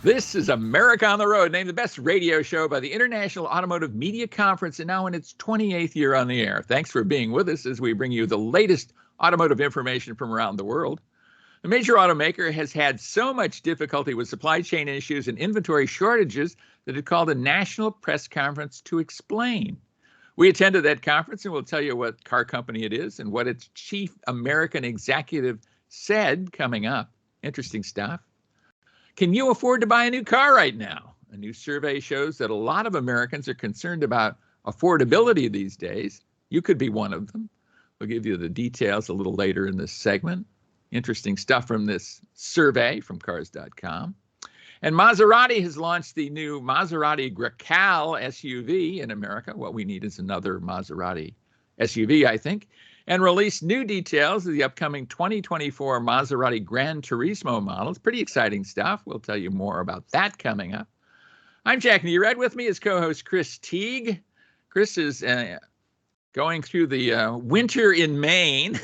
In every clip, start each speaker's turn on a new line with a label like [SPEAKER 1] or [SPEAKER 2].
[SPEAKER 1] This is America on the Road, named the best radio show by the International Automotive Media Conference, and now in its 28th year on the air. Thanks for being with us as we bring you the latest automotive information from around the world. The major automaker has had so much difficulty with supply chain issues and inventory shortages that it called a national press conference to explain. We attended that conference, and we'll tell you what car company it is and what its chief American executive said coming up. Interesting stuff. Can you afford to buy a new car right now? A new survey shows that a lot of Americans are concerned about affordability these days. You could be one of them. We'll give you the details a little later in this segment. Interesting stuff from this survey from cars.com. And Maserati has launched the new Maserati Grecale SUV in America. What we need is another Maserati SUV, I think. And released new details of the upcoming 2024 Maserati Gran Turismo models. Pretty exciting stuff. We'll tell you more about that coming up. I'm Jack Nerad. With me is co-host Chris Teague. Chris is going through the winter in Maine.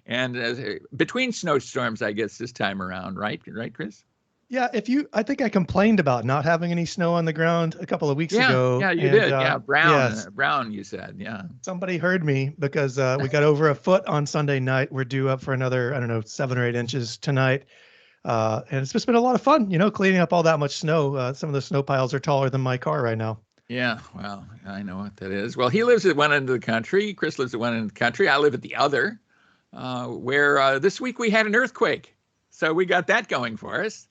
[SPEAKER 1] And between snowstorms, I guess, this time around, right? Right, Chris?
[SPEAKER 2] Yeah, I think I complained about not having any snow on the ground a couple of weeks ago.
[SPEAKER 1] Yeah, you did. Brown, you said. Yeah.
[SPEAKER 2] Somebody heard me because we got over a foot on Sunday night. We're due up for another, 7 or 8 inches tonight. And it's just been a lot of fun, cleaning up all that much snow. Some of the snow piles are taller than my car right now.
[SPEAKER 1] Yeah, well, I know what that is. Well, he lives at one end of the country. Chris lives at one end of the country. I live at the other, where this week we had an earthquake. So we got that going for us.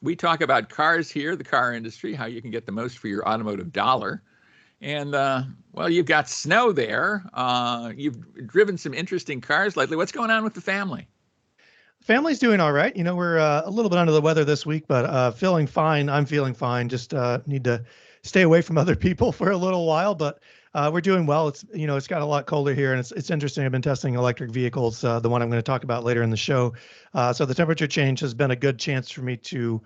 [SPEAKER 1] We talk about cars here, the car industry, how you can get the most for your automotive dollar. And, well, you've got snow there. You've driven some interesting cars lately. What's going on with the family?
[SPEAKER 2] Family's doing all right. We're a little bit under the weather this week, but feeling fine. I'm feeling fine. Just need to stay away from other people for a little while, but we're doing well. It's it's got a lot colder here, and it's interesting. I've been testing electric vehicles, the one I'm going to talk about later in the show. So the temperature change has been a good chance for me to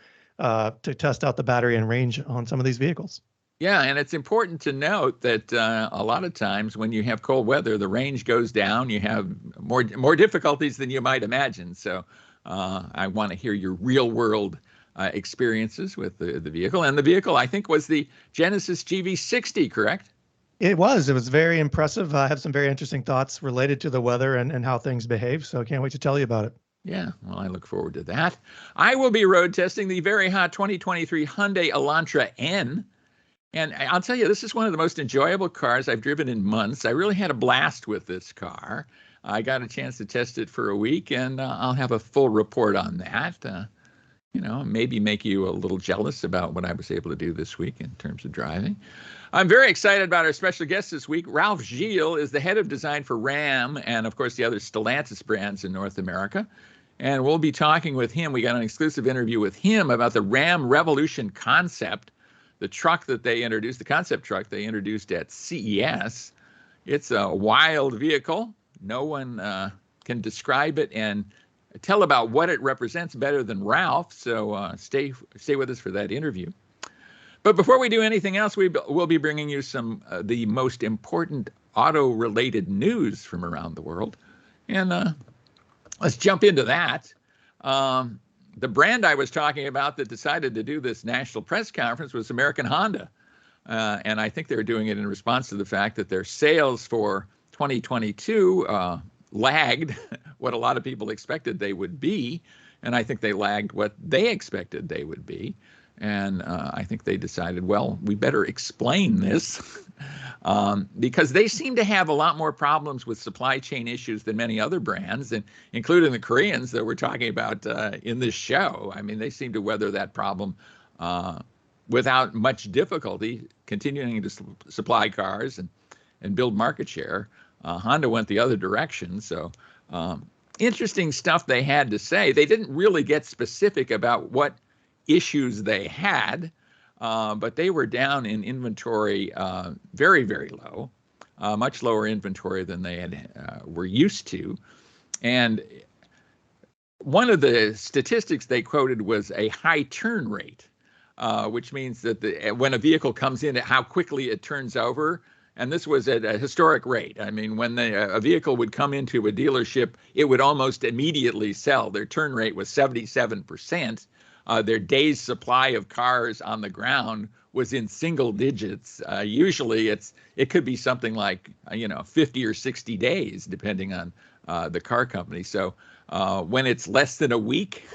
[SPEAKER 2] test out the battery and range on some of these vehicles.
[SPEAKER 1] Yeah, and it's important to note that a lot of times when you have cold weather, the range goes down. You have more difficulties than you might imagine. So I want to hear your real world experiences with the vehicle. And the vehicle, I think, was the Genesis GV60, correct?
[SPEAKER 2] It was very impressive. I have some very interesting thoughts related to the weather and how things behave. So I can't wait to tell you about it.
[SPEAKER 1] Yeah, well, I look forward to that. I will be road testing the very hot 2023 Hyundai Elantra N. And I'll tell you, this is one of the most enjoyable cars I've driven in months. I really had a blast with this car. I got a chance to test it for a week, and I'll have a full report on that. Maybe make you a little jealous about what I was able to do this week in terms of driving. I'm very excited about our special guest this week. Ralph Gilles is the head of design for Ram and, of course, the other Stellantis brands in North America. And we'll be talking with him. We got an exclusive interview with him about the Ram Revolution Concept, the truck that they introduced, the concept truck they introduced at CES. It's a wild vehicle. No one can describe it and tell about what it represents better than Ralph. So stay with us for that interview. But before we do anything else, we'll be bringing you some the most important auto-related news from around the world. And let's jump into that. The brand I was talking about that decided to do this national press conference was American Honda. And I think they're doing it in response to the fact that their sales for 2022 lagged what a lot of people expected they would be. And I think they lagged what they expected they would be. And I think they decided, well, we better explain this because they seem to have a lot more problems with supply chain issues than many other brands, and including the Koreans that we're talking about in this show. I mean, they seem to weather that problem without much difficulty, continuing to supply cars and build market share. Honda went the other direction. So interesting stuff they had to say. They didn't really get specific about what issues they had, but they were down in inventory very, very low, much lower inventory than they were used to. And one of the statistics they quoted was a high turn rate, which means that when a vehicle comes in, how quickly it turns over. And this was at a historic rate. I mean, when a vehicle would come into a dealership, it would almost immediately sell. Their turn rate was 77%. their days supply of cars on the ground was in single digits. Usually it could be something like 50 or 60 days, depending on the car company. So when it's less than a week,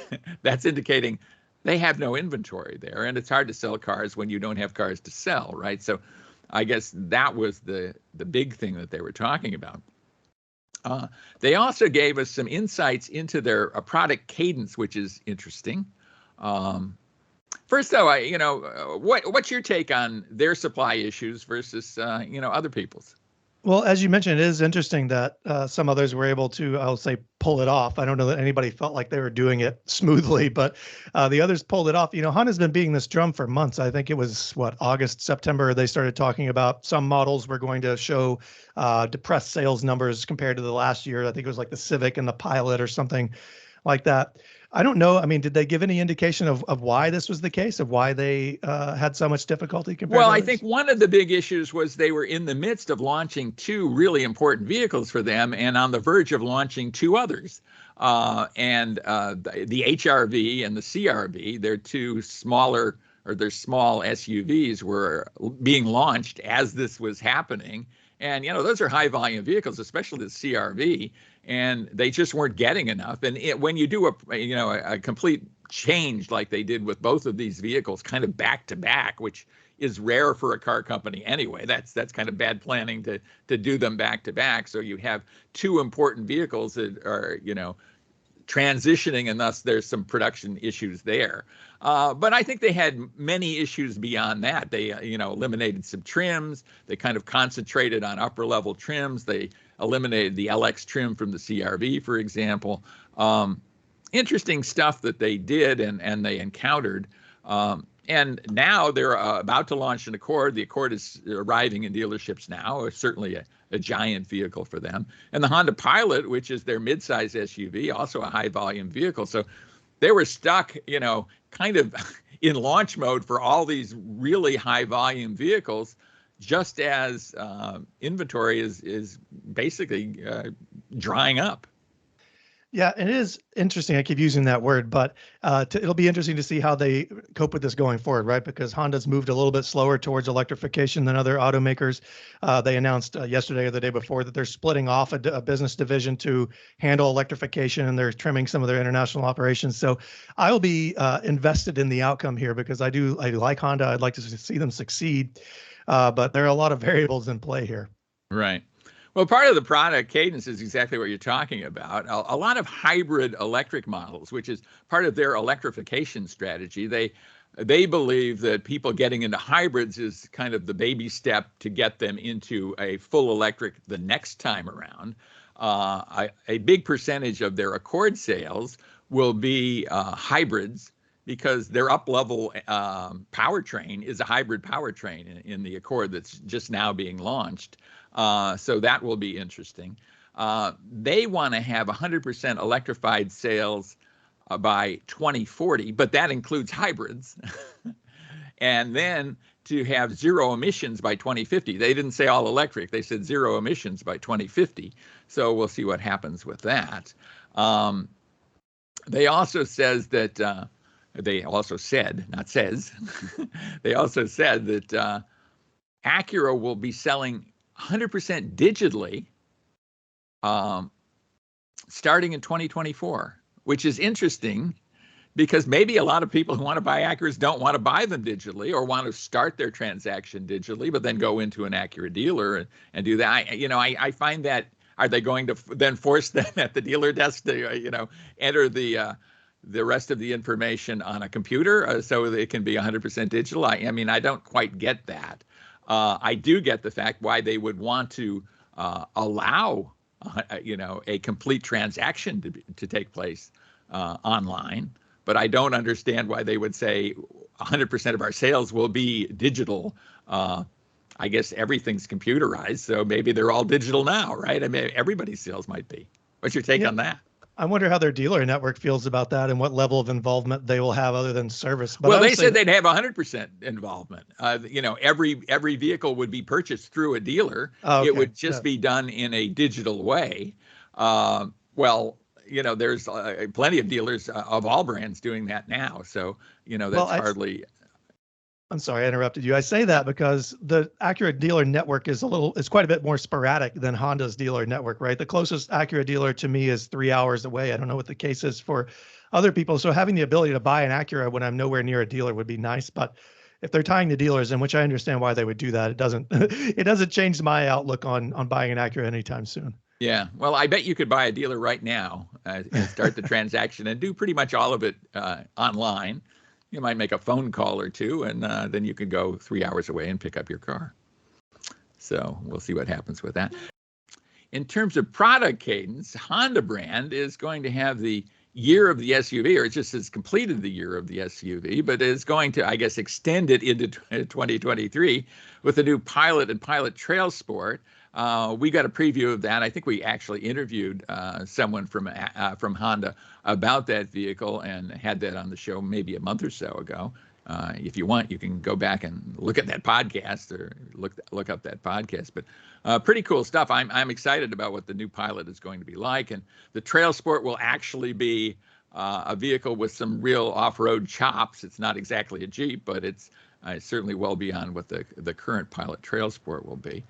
[SPEAKER 1] that's indicating they have no inventory there, and it's hard to sell cars when you don't have cars to sell, right? So I guess that was the big thing that they were talking about. They also gave us some insights into their product cadence, which is interesting. First, though, what's your take on their supply issues versus other people's?
[SPEAKER 2] Well, as you mentioned, it is interesting that some others were able to, I'll say, pull it off. I don't know that anybody felt like they were doing it smoothly, but the others pulled it off. Honda's been beating this drum for months. I think it was, August, September, they started talking about some models were going to show depressed sales numbers compared to the last year. I think it was like the Civic and the Pilot or something like that. I don't know. I mean, did they give any indication of why this was the case, of why they had so much difficulty compared to
[SPEAKER 1] Well,
[SPEAKER 2] others?
[SPEAKER 1] I think one of the big issues was they were in the midst of launching two really important vehicles for them and on the verge of launching two others. The HRV and the CRV, their two smaller, or their small SUVs, were being launched as this was happening. And, those are high volume vehicles, especially the CRV, and they just weren't getting enough. And when you do a complete change like they did with both of these vehicles, kind of back to back, which is rare for a car company anyway. That's kind of bad planning to do them back to back. So you have two important vehicles that are, transitioning, and thus there's some production issues there. But I think they had many issues beyond that. They, eliminated some trims. They kind of concentrated on upper level trims. They eliminated the LX trim from the CRV, for example. Interesting stuff that they did and they encountered. And now they're about to launch an Accord. The Accord is arriving in dealerships now. It's certainly a giant vehicle for them. And the Honda Pilot, which is their midsize SUV, also a high volume vehicle. So they were stuck, kind of in launch mode for all these really high volume vehicles, just as inventory is basically drying up.
[SPEAKER 2] Yeah, it is interesting. I keep using that word, but it'll be interesting to see how they cope with this going forward, right? Because Honda's moved a little bit slower towards electrification than other automakers. They announced yesterday or the day before that they're splitting off a business division to handle electrification, and they're trimming some of their international operations. So I'll be invested in the outcome here because I like Honda. I'd like to see them succeed, but there are a lot of variables in play here.
[SPEAKER 1] Right. Well, part of the product cadence is exactly what you're talking about. A lot of hybrid electric models, which is part of their electrification strategy. They believe that people getting into hybrids is kind of the baby step to get them into a full electric the next time around. A big percentage of their Accord sales will be hybrids, because their up-level powertrain is a hybrid powertrain in the Accord that's just now being launched. So that will be interesting. They want to have 100% electrified sales by 2040, but that includes hybrids. And then to have zero emissions by 2050. They didn't say all electric. They said zero emissions by 2050. So we'll see what happens with that. They also says that they also said, not says, they also said that Acura will be selling 100% digitally starting in 2024, which is interesting because maybe a lot of people who want to buy Acuras don't want to buy them digitally or want to start their transaction digitally, but then go into an Acura dealer and do that. I find that, are they going to then force them at the dealer desk to, enter the rest of the information on a computer so it can be 100% digital? I mean, I don't quite get that. I do get the fact why they would want to allow, a complete transaction to take place online, but I don't understand why they would say 100% of our sales will be digital. I guess everything's computerized, so maybe they're all digital now, right? I mean, everybody's sales might be. What's your take on that?
[SPEAKER 2] I wonder how their dealer network feels about that and what level of involvement they will have other than service. But
[SPEAKER 1] well, they said they'd have 100% involvement. Every vehicle would be purchased through a dealer. Oh, okay. It would just be done in a digital way. Well, there's plenty of dealers of all brands doing that now. So, that's hardly.
[SPEAKER 2] I'm sorry, I interrupted you. I say that because the Acura dealer network is quite a bit more sporadic than Honda's dealer network, right? The closest Acura dealer to me is 3 hours away. I don't know what the case is for other people. So having the ability to buy an Acura when I'm nowhere near a dealer would be nice. But if they're tying to dealers, in which I understand why they would do that, it doesn't change my outlook on buying an Acura anytime soon.
[SPEAKER 1] Yeah, well, I bet you could buy a dealer right now and start the transaction and do pretty much all of it online. You might make a phone call or two, and then you can go 3 hours away and pick up your car. So we'll see what happens with that. In terms of product cadence, Honda brand is going to have the year of the SUV, or it just has completed the year of the SUV, but is going to, I guess, extend it into 2023 with the new Pilot and Pilot Trail Sport. We got a preview of that. I think we actually interviewed someone from Honda about that vehicle and had that on the show maybe a month or so ago. If you want, you can go back and look at that podcast or look up that podcast. But pretty cool stuff. I'm excited about what the new Pilot is going to be like, and the Trail Sport will actually be a vehicle with some real off-road chops. It's not exactly a Jeep, but it's certainly well beyond what the current Pilot Trail Sport will be.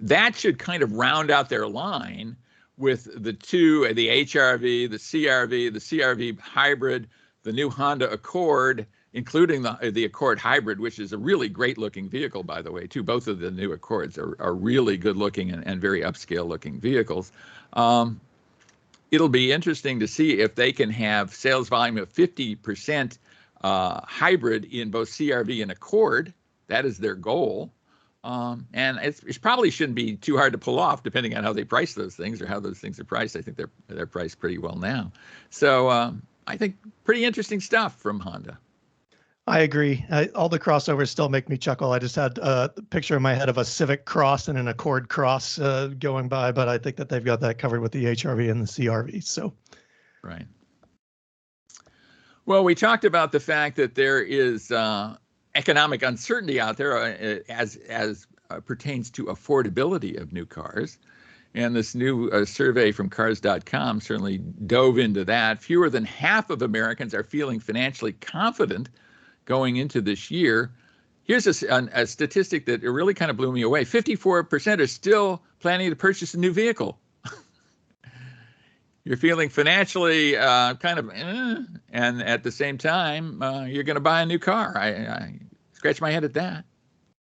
[SPEAKER 1] That should kind of round out their line with the HRV, the CRV hybrid, the new Honda Accord, including the Accord hybrid, which is a really great looking vehicle, by the way, too. Both of the new Accords are really good looking and very upscale looking vehicles. It'll be interesting to see if they can have sales volume of 50% hybrid in both CRV and Accord. That is their goal. And it probably shouldn't be too hard to pull off, depending on how they price those things or how those things are priced. I think they're priced pretty well now. So I think pretty interesting stuff from Honda.
[SPEAKER 2] I agree. All the crossovers still make me chuckle. I just had a picture in my head of a Civic Cross and an Accord Cross going by, but I think that they've got that covered with the HRV and the CRV. So,
[SPEAKER 1] right. Well, we talked about the fact that there is economic uncertainty out there as pertains to affordability of new cars. And this new survey from cars.com certainly dove into that. Fewer than half of Americans are feeling financially confident going into this year. Here's a statistic that really kind of blew me away. 54% are still planning to purchase a new vehicle. You're feeling financially kind of, and at the same time, you're going to buy a new car. I scratch my head at that.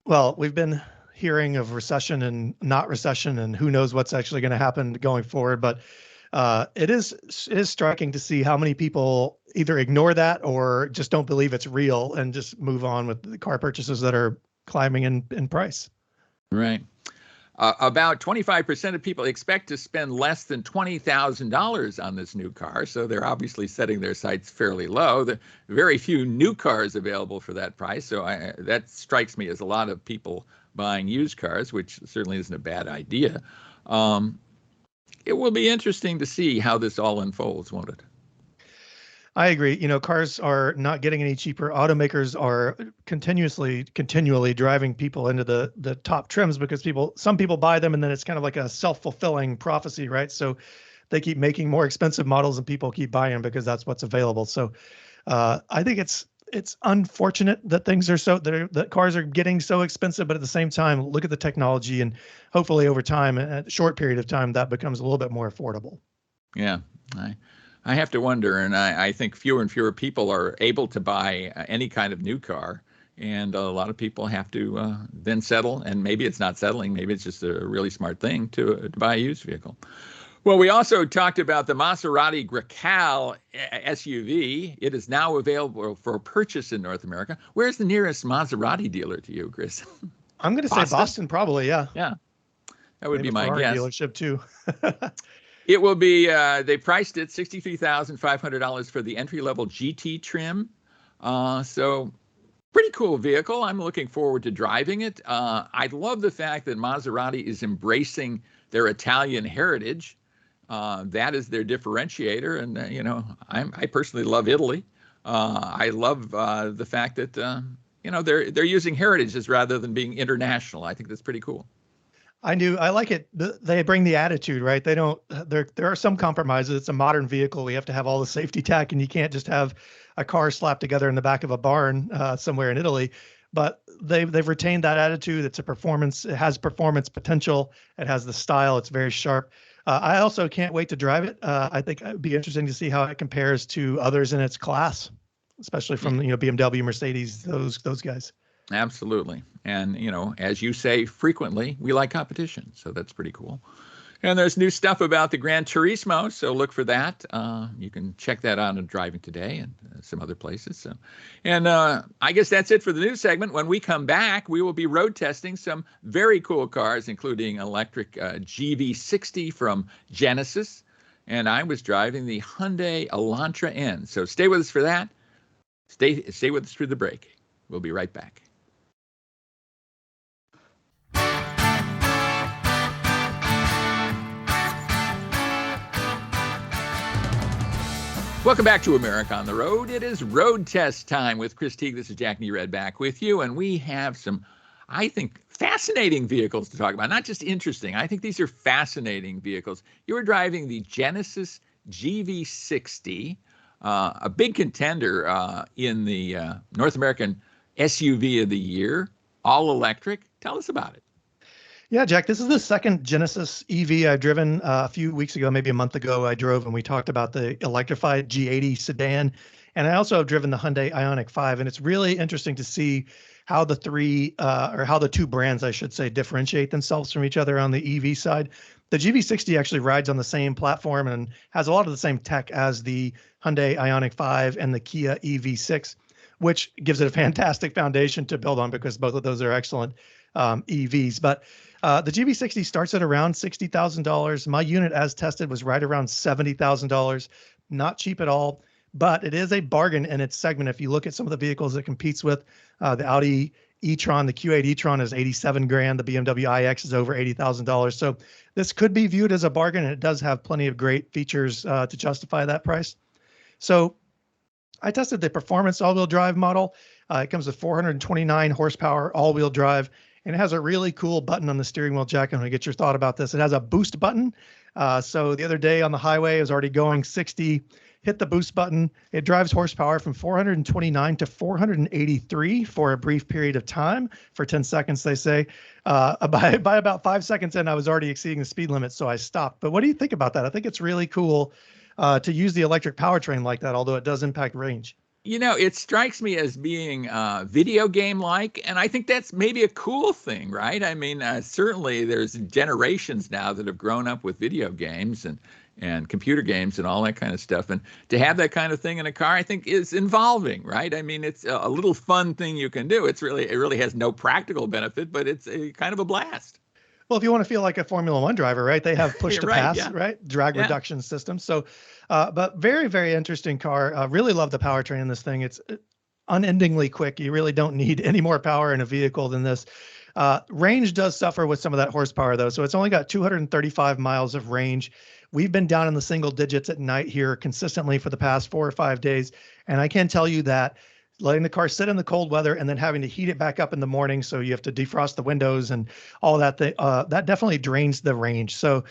[SPEAKER 2] Well, we've been hearing of recession and not recession, and who knows what's actually going to happen going forward. But it is striking to see how many people either ignore that or just don't believe it's real and just move on with the car purchases that are climbing in price.
[SPEAKER 1] Right. About 25% of people expect to spend less than $20,000 on this new car. So they're obviously setting their sights fairly low. There are very few new cars available for that price. So that strikes me as a lot of people buying used cars, which certainly isn't a bad idea. It will be interesting to see how this all unfolds, won't it?
[SPEAKER 2] I agree. Cars are not getting any cheaper. Automakers are continually driving people into the top trims because some people buy them and then it's kind of like a self-fulfilling prophecy, right? So they keep making more expensive models and people keep buying them because that's what's available. So I think it's unfortunate that that cars are getting so expensive, but at the same time, look at the technology and hopefully over time, at a short period of time, that becomes a little bit more affordable.
[SPEAKER 1] Yeah, I have to wonder, and I think fewer and fewer people are able to buy any kind of new car, and a lot of people have to then settle, and maybe it's not settling, maybe it's just a really smart thing to buy a used vehicle. Well, we also talked about the Maserati Grecale SUV. It is now available for purchase in North America. Where's the nearest Maserati dealer to you, Chris?
[SPEAKER 2] I'm going to say Boston, probably, yeah.
[SPEAKER 1] Yeah, that would be my
[SPEAKER 2] Ferrari
[SPEAKER 1] guess.
[SPEAKER 2] Dealership too.
[SPEAKER 1] It will be, they priced it $63,500 for the entry-level GT trim. So pretty cool vehicle. I'm looking forward to driving it. I love the fact that Maserati is embracing their Italian heritage. That is their differentiator. And, I personally love Italy. I love the fact that, they're using heritages rather than being international. I think that's pretty cool.
[SPEAKER 2] I like it. They bring the attitude, right? They don't, there are some compromises. It's a modern vehicle. We have to have all the safety tech, and you can't just have a car slapped together in the back of a barn somewhere in Italy. But they've retained that attitude. It's a performance. It has performance potential. It has the style. It's very sharp. I also can't wait to drive it. I think it'd be interesting to see how it compares to others in its class, especially from BMW, Mercedes, those guys.
[SPEAKER 1] Absolutely. And, as you say frequently, we like competition. So that's pretty cool. And there's new stuff about the Gran Turismo. So look for that. You can check that out on Driving Today and some other places. So, and I guess that's it for the news segment. When we come back, we will be road testing some very cool cars, including electric GV60 from Genesis. And I was driving the Hyundai Elantra N. So stay with us for that. Stay with us through the break. We'll be right back. Welcome back to America on the Road. It is road test time with Chris Teague. This is Jack Nerad back with you, and we have some, I think, fascinating vehicles to talk about. Not just interesting. I think these are fascinating vehicles. You were driving the Genesis GV60, a big contender in the North American SUV of the year, all electric. Tell us about it.
[SPEAKER 2] Yeah, Jack, this is the second Genesis EV I've driven. A few weeks ago, maybe a month ago, I drove and we talked about the electrified G80 sedan. And I also have driven the Hyundai Ioniq 5. And it's really interesting to see how the how the two brands, I should say, differentiate themselves from each other on the EV side. The GV60 actually rides on the same platform and has a lot of the same tech as the Hyundai Ioniq 5 and the Kia EV6, which gives it a fantastic foundation to build on because both of those are excellent EVs. But the GV60 starts at around $60,000. My unit as tested was right around $70,000. Not cheap at all, but it is a bargain in its segment. If you look at some of the vehicles it competes with, the Audi e-tron, the Q8 e-tron is 87 grand. The BMW iX is over $80,000. So this could be viewed as a bargain, and it does have plenty of great features to justify that price. So I tested the performance all-wheel drive model. It comes with 429 horsepower all-wheel drive. And it has a really cool button on the steering wheel, Jack. I'm going to get your thought about this. It has a boost button. So the other day on the highway, I was already going 60, hit the boost button. It drives horsepower from 429 to 483 for a brief period of time, for 10 seconds, they say. By about 5 seconds in, I was already exceeding the speed limit, so I stopped. But what do you think about that? I think it's really cool to use the electric powertrain like that, although it does impact range.
[SPEAKER 1] It strikes me as being video game-like, and I think that's maybe a cool thing, right? I mean, certainly there's generations now that have grown up with video games and computer games and all that kind of stuff. And to have that kind of thing in a car, I think is involving, right? I mean, it's a little fun thing you can do. It really has no practical benefit, but it's a kind of a blast.
[SPEAKER 2] Well, if you want to feel like a Formula One driver, right? They have push to pass,
[SPEAKER 1] yeah.
[SPEAKER 2] right? Drag reduction system. So, but very, very interesting car. Really love the powertrain in this thing. It's unendingly quick. You really don't need any more power in a vehicle than this. Range does suffer with some of that horsepower though. So it's only got 235 miles of range. We've been down in the single digits at night here consistently for the past 4 or 5 days. And I can tell you that letting the car sit in the cold weather and then having to heat it back up in the morning, so you have to defrost the windows and all that, that definitely drains the range. So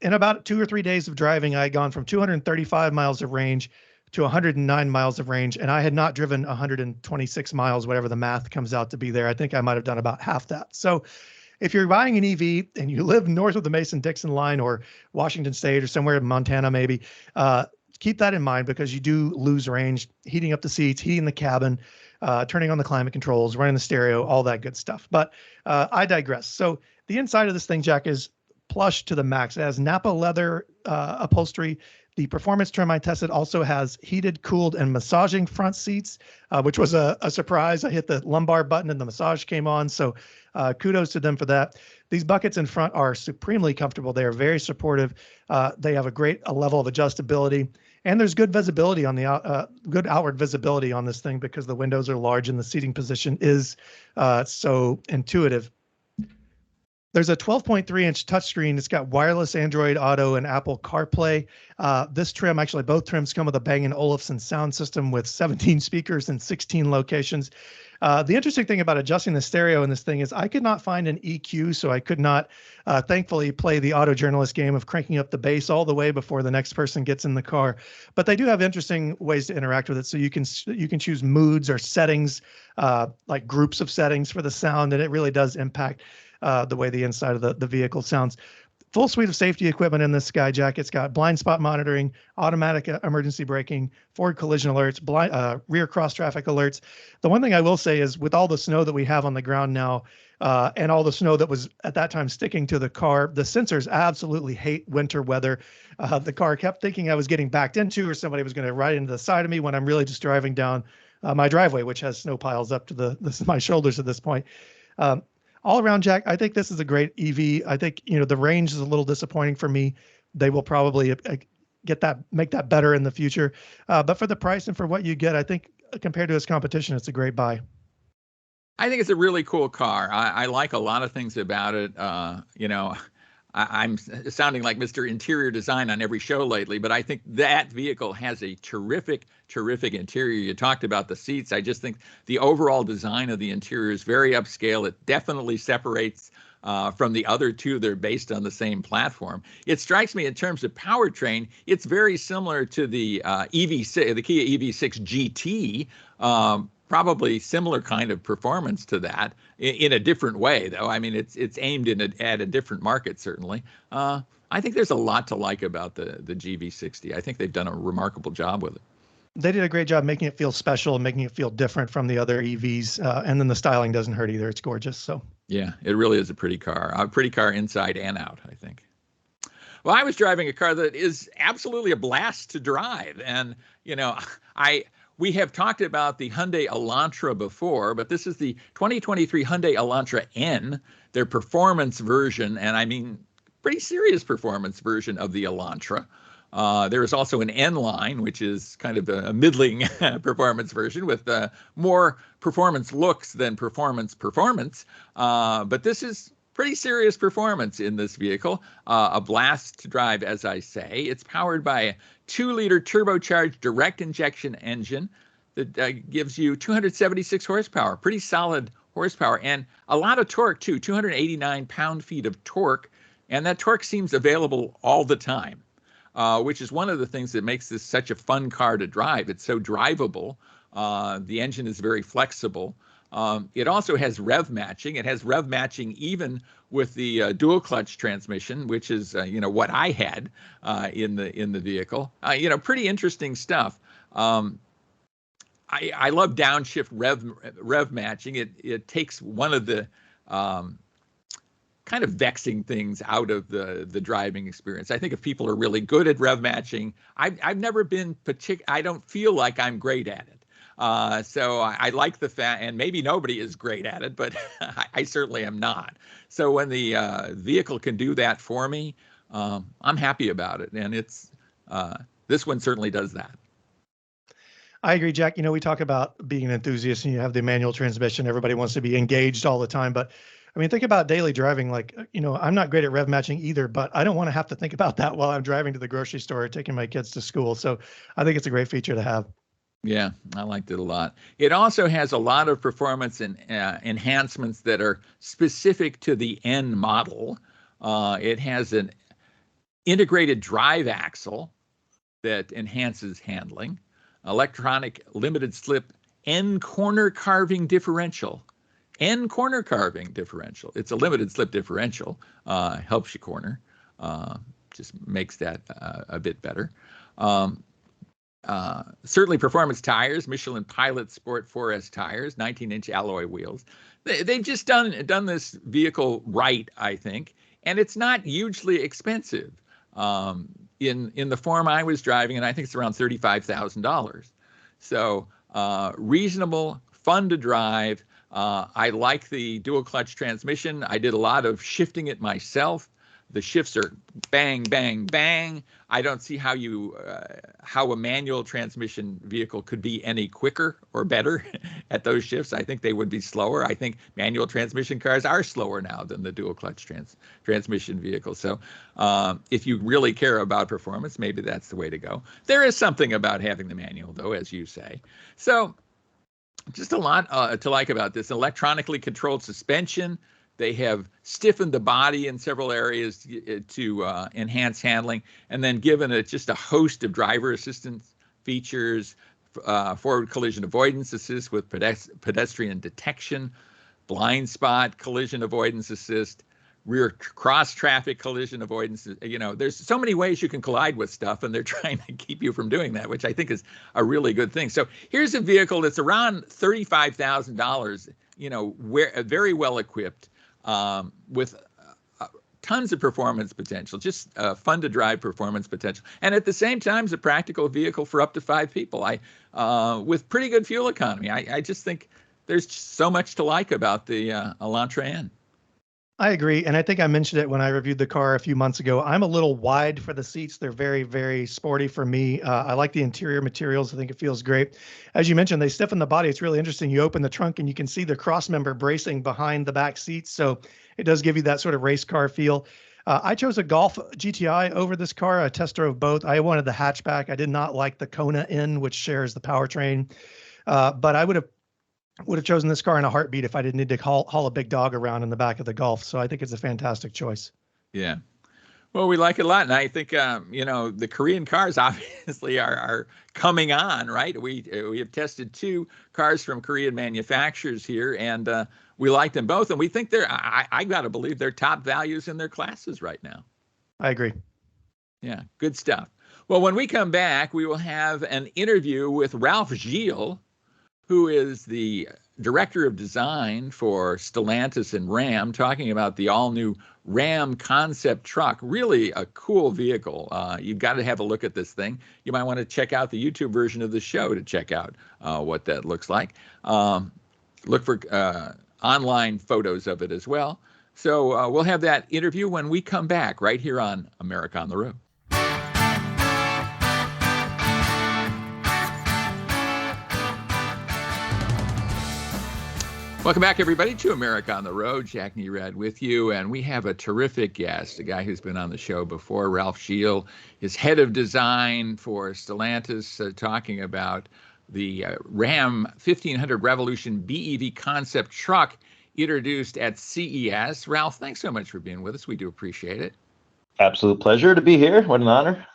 [SPEAKER 2] in about 2 or 3 days of driving, I had gone from 235 miles of range to 109 miles of range, and I had not driven 126 miles, whatever the math comes out to be there. I think I might have done about half that. So if you're buying an EV and you live north of the Mason-Dixon line or Washington State or somewhere in Montana maybe, keep that in mind because you do lose range, heating up the seats, heating the cabin, turning on the climate controls, running the stereo, all that good stuff. But I digress. So the inside of this thing, Jack, is plush to the max. It has Napa leather upholstery. The performance trim I tested also has heated, cooled, and massaging front seats, which was a surprise. I hit the lumbar button and the massage came on. So kudos to them for that. These buckets in front are supremely comfortable. They are very supportive. They have a great level of adjustability. And there's good visibility on the good outward visibility on this thing because the windows are large and the seating position is so intuitive. There's a 12.3-inch touchscreen. It's got wireless Android Auto and Apple CarPlay. This trim, actually, both trims come with a Bang & Olufsen sound system with 17 speakers in 16 locations. The interesting thing about adjusting the stereo in this thing is I could not find an EQ, so I could not, thankfully, play the auto journalist game of cranking up the bass all the way before the next person gets in the car. But they do have interesting ways to interact with it. So you can choose moods or settings, like groups of settings for the sound, and it really does impact the way the inside of the vehicle sounds. Full suite of safety equipment in this Skyjack. It's got blind spot monitoring, automatic emergency braking, forward collision alerts, rear cross traffic alerts. The one thing I will say is with all the snow that we have on the ground now, and all the snow that was at that time sticking to the car, the sensors absolutely hate winter weather. The car kept thinking I was getting backed into or somebody was going to ride into the side of me when I'm really just driving down my driveway, which has snow piles up to my shoulders at this point. All around, Jack, I think this is a great EV. I think, the range is a little disappointing for me. They will probably make that better in the future. But for the price and for what you get, I think compared to its competition, it's a great buy.
[SPEAKER 1] I think it's a really cool car. I like a lot of things about it. I'm sounding like Mr. Interior Design on every show lately, but I think that vehicle has a terrific, terrific interior. You talked about the seats. I just think the overall design of the interior is very upscale. It definitely separates from the other two. They're based on the same platform. It strikes me in terms of powertrain, it's very similar to the EV6, the Kia EV6 GT. Probably similar kind of performance to that in a different way, though. I mean, it's aimed at a different market, certainly. I think there's a lot to like about the GV60. I think they've done a remarkable job with it.
[SPEAKER 2] They did a great job making it feel special and making it feel different from the other EVs. And then the styling doesn't hurt either. It's gorgeous. So
[SPEAKER 1] yeah, it really is a pretty car inside and out, I think. Well, I was driving a car that is absolutely a blast to drive. And, we have talked about the Hyundai Elantra before, but this is the 2023 Hyundai Elantra N, their performance version, and I mean pretty serious performance version of the Elantra. There is also an N line, which is kind of a middling performance version with more performance looks than performance. But this is pretty serious performance in this vehicle. A blast to drive, as I say. It's powered by a 2-liter turbocharged direct injection engine that gives you 276 horsepower, pretty solid horsepower, and a lot of torque too, 289 pound-feet of torque, and that torque seems available all the time, which is one of the things that makes this such a fun car to drive. It's so drivable. The engine is very flexible. It also has rev matching. It has rev matching even with the dual clutch transmission, which is what I had in the vehicle. Pretty interesting stuff. I love downshift rev matching. It takes one of the kind of vexing things out of the driving experience. I think if people are really good at rev matching, I've never been I don't feel like I'm great at it. So I like the fact, and maybe nobody is great at it, but I certainly am not. So when the vehicle can do that for me, I'm happy about it. And this one certainly does that.
[SPEAKER 2] I agree, Jack. We talk about being an enthusiast and you have the manual transmission. Everybody wants to be engaged all the time. But I mean, think about daily driving. Like, I'm not great at rev matching either, but I don't want to have to think about that while I'm driving to the grocery store or taking my kids to school. So I think it's a great feature to have.
[SPEAKER 1] Yeah, I liked it a lot. It also has a lot of performance and enhancements that are specific to the N model. It has an integrated drive axle that enhances handling, electronic limited slip N corner carving differential. N corner carving differential. It's a limited slip differential. Helps you corner. Just makes that a bit better. Certainly performance tires, Michelin Pilot Sport 4S tires, 19-inch alloy wheels. They've just done this vehicle right, I think, and it's not hugely expensive. In the form I was driving, and I think it's around $35,000. So reasonable, fun to drive. I like the dual clutch transmission. I did a lot of shifting it myself. the shifts are bang, bang, bang. I don't see how how a manual transmission vehicle could be any quicker or better at those shifts. I think they would be slower. I think manual transmission cars are slower now than the dual clutch transmission vehicles. So if you really care about performance, maybe that's the way to go. There is something about having the manual, though, as you say. So just a lot to like about this. Electronically controlled suspension. They have stiffened the body in several areas to enhance handling, and then given it just a host of driver assistance features, forward collision avoidance assist with pedestrian detection, blind spot collision avoidance assist, rear cross traffic collision avoidance. There's so many ways you can collide with stuff, and they're trying to keep you from doing that, which I think is a really good thing. So here's a vehicle that's around $35,000, very well equipped, with tons of performance potential, just fun to drive performance potential, and at the same time, is a practical vehicle for up to 5 people. With pretty good fuel economy. I just think there's just so much to like about the Elantra N.
[SPEAKER 2] I agree. And I think I mentioned it when I reviewed the car a few months ago. I'm a little wide for the seats. They're very, very sporty for me. I like the interior materials. I think it feels great. As you mentioned, they stiffen the body. It's really interesting. You open the trunk and you can see the cross member bracing behind the back seats. So it does give you that sort of race car feel. I chose a Golf GTI over this car. I test drove both. I wanted the hatchback. I did not like the Kona N, which shares the powertrain. But I would have chosen this car in a heartbeat if I didn't need to haul a big dog around in the back of the Golf. So I think it's a fantastic choice.
[SPEAKER 1] Yeah. Well, we like it a lot. And I think, the Korean cars obviously are coming on, right? We have tested 2 cars from Korean manufacturers here, and we like them both. And we think I got to believe they're top values in their classes right now.
[SPEAKER 2] I agree.
[SPEAKER 1] Yeah, good stuff. Well, when we come back, we will have an interview with Ralph Gilles, who is the director of design for Stellantis and Ram, talking about the all-new Ram concept truck. Really a cool vehicle. You've got to have a look at this thing. You might want to check out the YouTube version of the show to check out what that looks like. Look for online photos of it as well. So we'll have that interview when we come back right here on America on the Road. Welcome back, everybody, to America on the Road. Jack Nerad with you, and we have a terrific guest, a guy who's been on the show before, Ralph Gilles, is head of design for Stellantis, talking about the Ram 1500 Revolution BEV Concept truck introduced at CES. Ralph, thanks so much for being with us. We do appreciate it.
[SPEAKER 3] Absolute pleasure to be here. What an honor.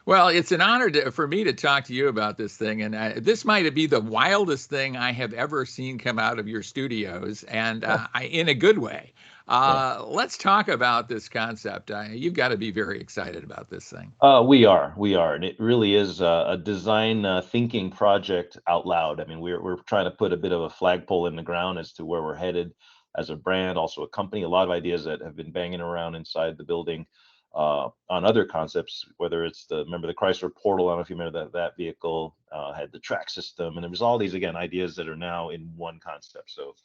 [SPEAKER 1] Well, it's an honor for me to talk to you about this thing, and this might be the wildest thing I have ever seen come out of your studios, and in a good way. Let's talk about this concept. You've got to be very excited about this thing.
[SPEAKER 3] We are, and it really is a design thinking project out loud. I mean, we're trying to put a bit of a flagpole in the ground as to where we're headed as a brand, also a company. A lot of ideas that have been banging around inside the building. On other concepts, whether it's remember the Chrysler Portal, I don't know if you remember that vehicle had the track system, and there was all these, again, ideas that are now in one concept. So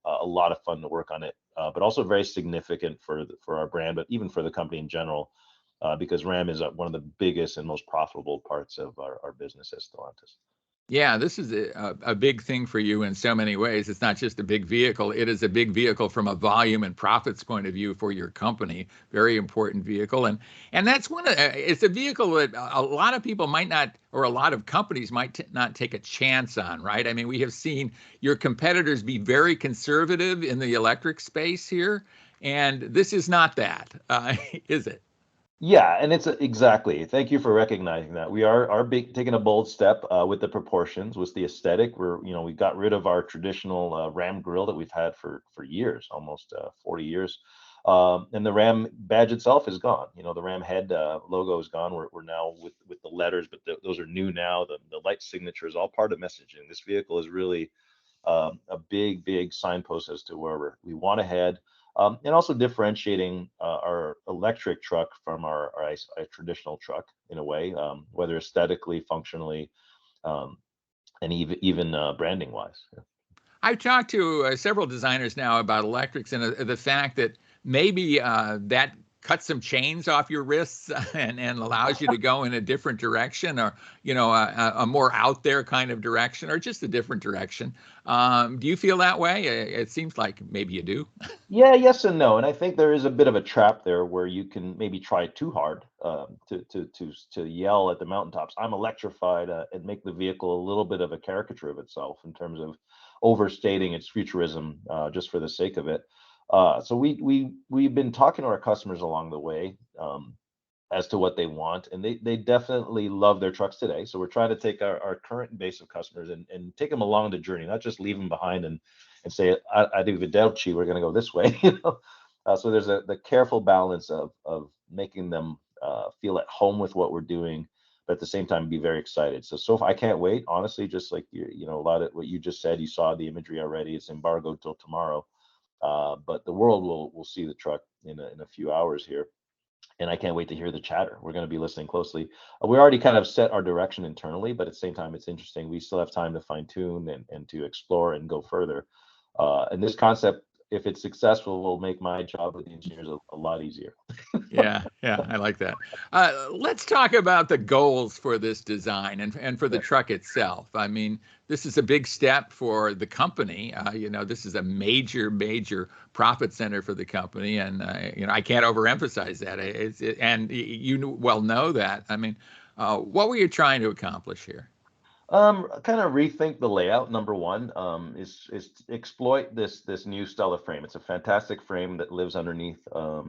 [SPEAKER 3] a lot of fun to work on it, but also very significant for our brand, but even for the company in general, because Ram is one of the biggest and most profitable parts of our business at Stellantis.
[SPEAKER 1] Yeah, this is a big thing for you in so many ways. It's not just a big vehicle. It is a big vehicle from a volume and profits point of view for your company. Very important vehicle. And that's it's a vehicle that a lot of people might not, or a lot of companies might not take a chance on, right? I mean, we have seen your competitors be very conservative in the electric space here. And this is not that, is it?
[SPEAKER 3] Yeah, and it's exactly. Thank you for recognizing that. We are taking a bold step with the proportions, with the aesthetic. We got rid of our traditional Ram grille that we've had for years, almost 40 years, and the Ram badge itself is gone. The Ram head logo is gone. We're now with the letters, but those are new now. The light signature is all part of messaging. This vehicle is really a big signpost as to where we want to head. And also differentiating our electric truck from our traditional truck in a way, whether aesthetically, functionally, and even branding wise. Yeah.
[SPEAKER 1] I've talked to several designers now about electrics and the fact that maybe that cuts some chains off your wrists and allows you to go in a different direction, or a more out there kind of direction, or just a different direction. Do you feel that way? It seems like maybe you do.
[SPEAKER 3] Yeah, yes and no. And I think there is a bit of a trap there where you can maybe try too hard to yell at the mountaintops, "I'm electrified," and make the vehicle a little bit of a caricature of itself in terms of overstating its futurism just for the sake of it. So we've been talking to our customers along the way as to what they want, and they definitely love their trucks today. So we're trying to take our current base of customers and take them along the journey, not just leave them behind and say, "Arrivederci, we're going to go this way." So there's the careful balance of making them feel at home with what we're doing, but at the same time be very excited. So I can't wait, honestly. Just like a lot of what you just said, you saw the imagery already. It's embargoed till tomorrow, but the world will see the truck in a few hours here. And I can't wait to hear the chatter. We're going to be listening closely. We already kind of set our direction internally, but at the same time, it's interesting. We still have time to fine tune and to explore and go further. And this concept, if it's successful, will make my job with the engineers a lot easier.
[SPEAKER 1] Yeah, I like that. Let's talk about the goals for this design and for the truck itself. I mean, this is a big step for the company. This is a major profit center for the company, and I can't overemphasize that. And you well know that. I mean, what were you trying to accomplish here?
[SPEAKER 3] Kind of rethink the layout. Number one, is exploit this new Stella frame. It's a fantastic frame that lives underneath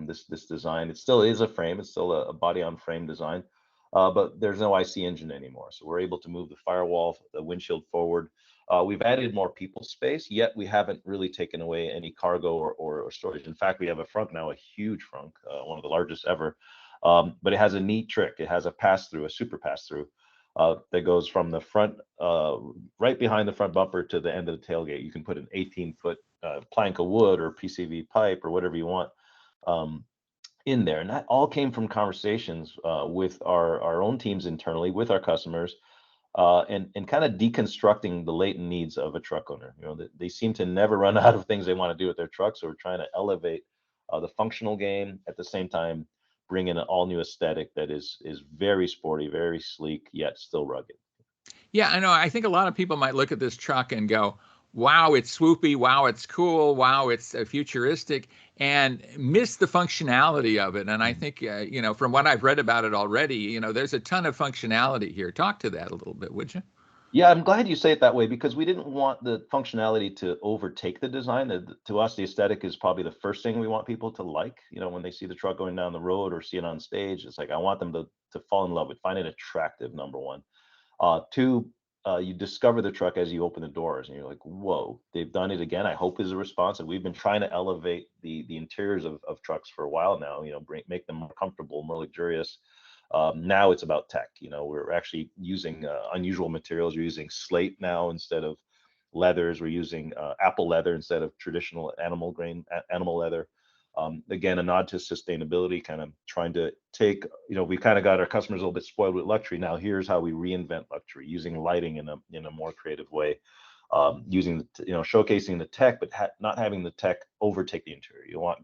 [SPEAKER 3] this design. It still is a frame. It's still a body on frame design, but there's no IC engine anymore. So we're able to move the firewall, the windshield forward. We've added more people space, yet we haven't really taken away any cargo or storage. In fact, we have a frunk now, a huge frunk, one of the largest ever. But it has a neat trick. It has a pass-through, a super pass-through. That goes from the front, right behind the front bumper to the end of the tailgate. You can put an 18-foot plank of wood or PCV pipe or whatever you want in there. And that all came from conversations with our own teams internally, with our customers, and kind of deconstructing the latent needs of a truck owner. They seem to never run out of things they want to do with their trucks. So we're trying to elevate the functional game at the same time, bring in an all new aesthetic that is very sporty, very sleek, yet still rugged.
[SPEAKER 1] Yeah, I know. I think a lot of people might look at this truck and go, "Wow, it's swoopy. Wow, it's cool. Wow, it's futuristic," and miss the functionality of it. And I think, from what I've read about it already, there's a ton of functionality here. Talk to that a little bit, would you?
[SPEAKER 3] Yeah, I'm glad you say it that way because we didn't want the functionality to overtake the design. To us, the aesthetic is probably the first thing we want people to like. When they see the truck going down the road or see it on stage, it's like I want them to fall in love with, find it attractive. Number one. Two, you discover the truck as you open the doors, and you're like, "Whoa, they've done it again." I hope is a response, and we've been trying to elevate the interiors of trucks for a while now. Make them more comfortable, more luxurious. Now it's about tech. We're actually using unusual materials. We're using slate now instead of leathers. We're using apple leather instead of traditional animal leather. Again, a nod to sustainability, kind of trying to take, we kind of got our customers a little bit spoiled with luxury. Now here's how we reinvent luxury, using lighting in a more creative way, showcasing the tech, but not having the tech overtake the interior. You want,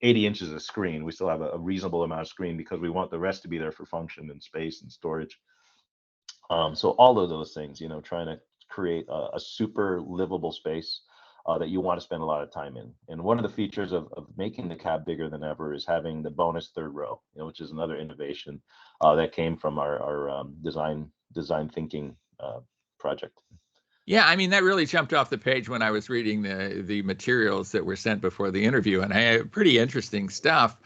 [SPEAKER 3] 80 inches of screen. We still have a reasonable amount of screen because we want the rest to be there for function and space and storage. So all of those things, trying to create a super livable space that you want to spend a lot of time in. And one of the features of making the cab bigger than ever is having the bonus third row, which is another innovation that came from our design thinking project.
[SPEAKER 1] Yeah, I mean, that really jumped off the page when I was reading the materials that were sent before the interview, and pretty interesting stuff.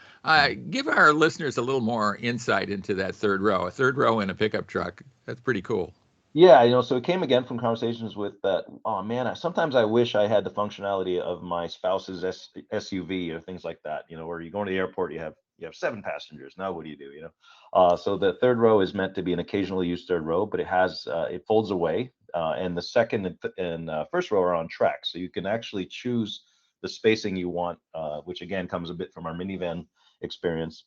[SPEAKER 1] Give our listeners a little more insight into that third row. A third row in a pickup truck. That's pretty cool.
[SPEAKER 3] Yeah, so it came again from conversations with that. Oh man, sometimes I wish I had the functionality of my spouse's SUV or things like that. Where you go to the airport, you have 7 passengers. Now what do you do? So the third row is meant to be an occasionally used third row, but it folds away, and the second and first row are on track, so you can actually choose the spacing you want, which again comes a bit from our minivan experience.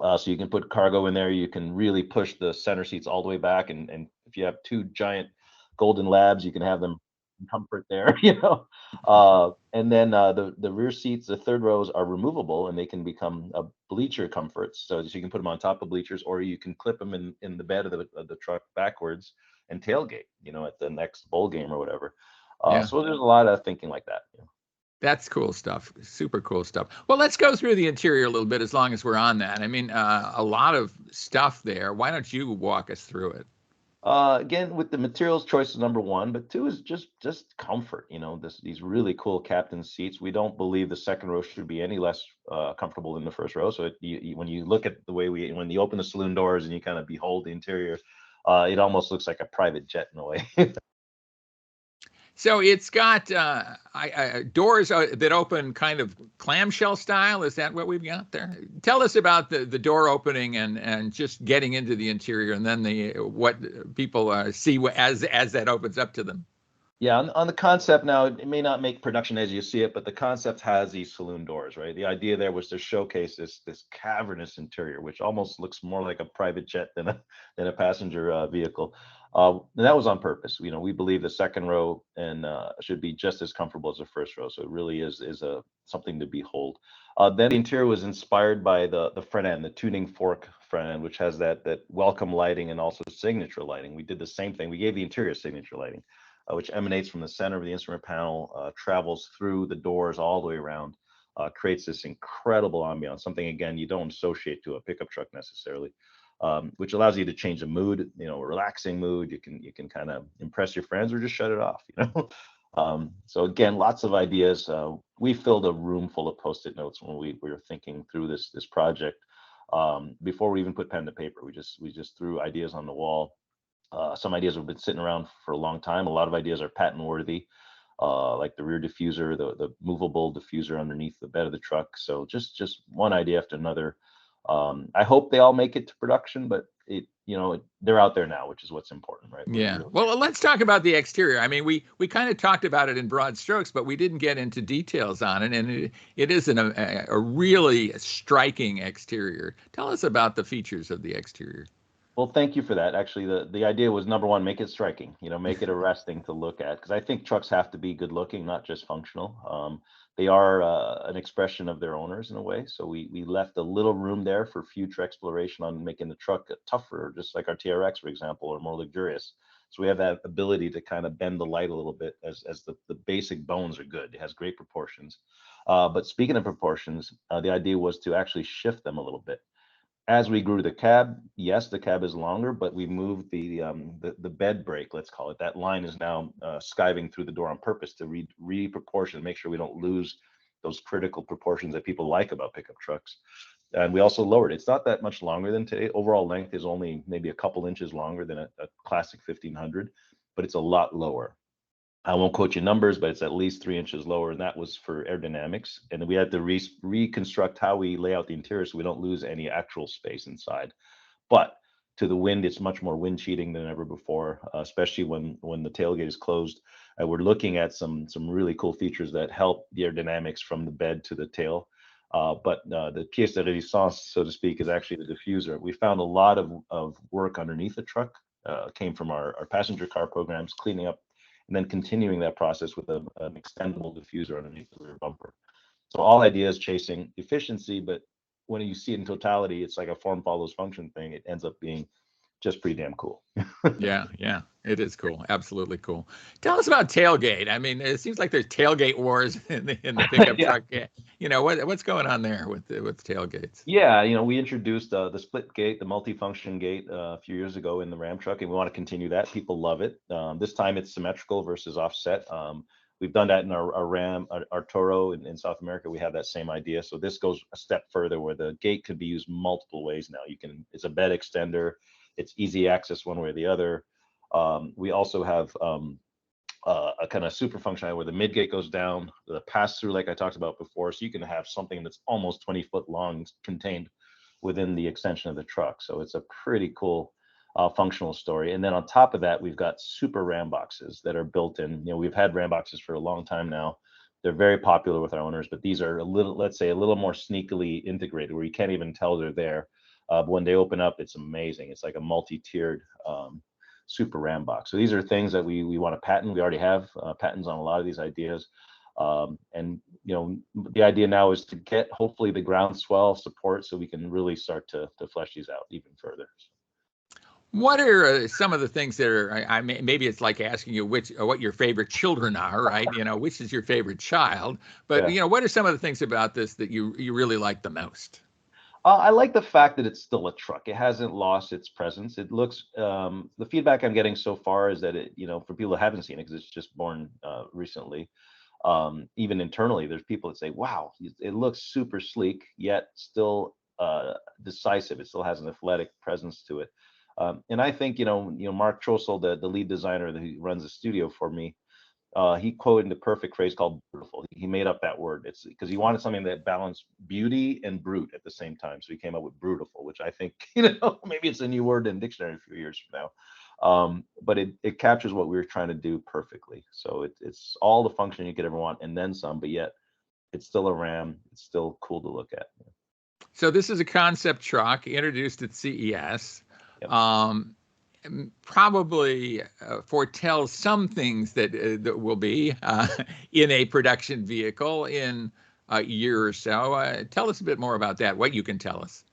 [SPEAKER 3] So you can put cargo in there. You can really push the center seats all the way back, and if you have 2 giant golden labs, you can have them comfort there, and then the rear seats, the third rows are removable and they can become bleacher comforts. So you can put them on top of bleachers, or you can clip them in the bed of the truck backwards and tailgate, at the next bowl game or whatever.
[SPEAKER 1] Yeah.
[SPEAKER 3] So there's a lot of thinking like that.
[SPEAKER 1] That's cool stuff. Super cool stuff. Well, let's go through the interior a little bit as long as we're on that. I mean, a lot of stuff there. Why don't you walk us through it?
[SPEAKER 3] Again, with the materials choice is number one, but two is just comfort. These really cool captain seats. We don't believe the second row should be any less comfortable than the first row. So when you look at the way when you open the saloon doors and you kind of behold the interior, it almost looks like a private jet in a way.
[SPEAKER 1] So it's got doors that open kind of clamshell style. Is that what we've got there? Tell us about the door opening and just getting into the interior, and then what people see as that opens up to them.
[SPEAKER 3] Yeah, on the concept now, it may not make production as you see it, but the concept has these saloon doors, right? The idea there was to showcase this cavernous interior, which almost looks more like a private jet than a passenger vehicle. And that was on purpose. We believe the second row and should be just as comfortable as the first row. So it really is something to behold. Then the interior was inspired by the front end, the tuning fork front end, which has that welcome lighting and also signature lighting. We did the same thing. We gave the interior signature lighting, which emanates from the center of the instrument panel, travels through the doors all the way around, creates this incredible ambiance, something, again, you don't associate to a pickup truck necessarily, which allows you to change the mood, a relaxing mood. You can kind of impress your friends or just shut it off, So again, lots of ideas. We filled a room full of Post-it notes when we were thinking through this project. Before we even put pen to paper, we just threw ideas on the wall. Some ideas have been sitting around for a long time. A lot of ideas are patent worthy, like the rear diffuser, the movable diffuser underneath the bed of the truck. So just one idea after another. I hope they all make it to production, but they're out there now, which is what's important, right?
[SPEAKER 1] Yeah. Well, let's talk about the exterior. I mean, we kind of talked about it in broad strokes, but we didn't get into details on it. And it is a really striking exterior. Tell us about the features of the exterior.
[SPEAKER 3] Well, thank you for that. Actually, the idea was, number one, make it striking, make it arresting to look at, because I think trucks have to be good looking, not just functional. They are an expression of their owners in a way. So we left a little room there for future exploration on making the truck tougher, just like our TRX, for example, or more luxurious. So we have that ability to kind of bend the light a little bit as the basic bones are good. It has great proportions. But speaking of proportions, the idea was to actually shift them a little bit. As we grew the cab, yes, the cab is longer, but we moved the bed brake, let's call it. That line is now skiving through the door on purpose to re-proportion, make sure we don't lose those critical proportions that people like about pickup trucks. And we also lowered it. It's not that much longer than today. Overall length is only maybe a couple inches longer than a classic 1500, but it's a lot lower. I won't quote you numbers, but it's at least 3 inches lower, and that was for aerodynamics. And then we had to reconstruct how we lay out the interior so we don't lose any actual space inside. But to the wind, it's much more wind cheating than ever before, especially when the tailgate is closed. We're looking at some really cool features that help the aerodynamics from the bed to the tail. But the pièce de résistance, so to speak, is actually the diffuser. We found a lot of work underneath the truck, came from our passenger car programs, cleaning up and then continuing that process with an extendable diffuser underneath the rear bumper. So all ideas chasing efficiency, but when you see it in totality, it's like a form follows function thing. It ends up being just pretty damn cool.
[SPEAKER 1] Yeah, it is cool. Absolutely cool. Tell us about tailgate. I mean, it seems like there's tailgate wars in the pickup
[SPEAKER 3] Yeah.
[SPEAKER 1] truck. What's going on there with tailgates?
[SPEAKER 3] Yeah, we introduced the split gate, the multifunction gate a few years ago in the Ram truck, and we want to continue that. People love it. This time it's symmetrical versus offset. We've done that in our Ram, our Toro in South America. We have that same idea. So this goes a step further, where the gate could be used multiple ways now. It's a bed extender. It's easy access one way or the other. We also have a kind of super functionality where the mid gate goes down, the pass through, like I talked about before, so you can have something that's almost 20 foot long contained within the extension of the truck. So it's a pretty cool functional story. And then on top of that, we've got super Ram boxes that are built in. We've had Ram boxes for a long time now. They're very popular with our owners, but these are let's say a little more sneakily integrated, where you can't even tell they're there. But when they open up, it's amazing. It's like a multi-tiered super Ram box. So these are things that we want to patent. We already have patents on a lot of these ideas. And the idea now is to get hopefully the groundswell support so we can really start to flesh these out even further.
[SPEAKER 1] What are some of the things that are, maybe it's like asking you what your favorite children are, right? Which is your favorite child? But,
[SPEAKER 3] Yeah.
[SPEAKER 1] what are some of the things about this that you really like the most?
[SPEAKER 3] I like the fact that it's still a truck. It hasn't lost its presence. It looks, the feedback I'm getting so far is that it, for people who haven't seen it, because it's just born recently, even internally, there's people that say, wow, it looks super sleek, yet still decisive. It still has an athletic presence to it. And I think, Mark Trossel, the lead designer who runs the studio for me, he quoted the perfect phrase called beautiful. He made up that word. It's because he wanted something that balanced beauty and brute at the same time. So he came up with brutiful, which I think, maybe it's a new word in dictionary a few years from now. But it captures what we were trying to do perfectly. So it's all the function you could ever want and then some, but yet it's still a Ram. It's still cool to look at.
[SPEAKER 1] So this is a concept truck introduced at CES. Yep. Probably foretells some things that will be in a production vehicle in a year or so. Tell us a bit more about that, what you can tell us.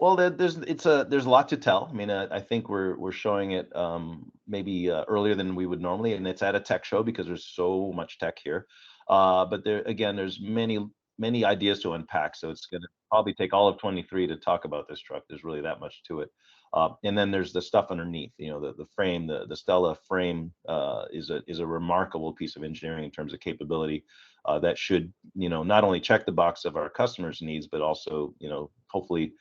[SPEAKER 3] Well, there's a lot to tell. I mean, I think we're showing it maybe earlier than we would normally, and it's at a tech show because there's so much tech here. But there's many ideas to unpack, so it's going to probably take all of 23 to talk about this truck. There's really that much to it. And then there's the stuff underneath, the frame, the Stella frame is a remarkable piece of engineering in terms of capability that should, not only check the box of our customers' needs, but also, hopefully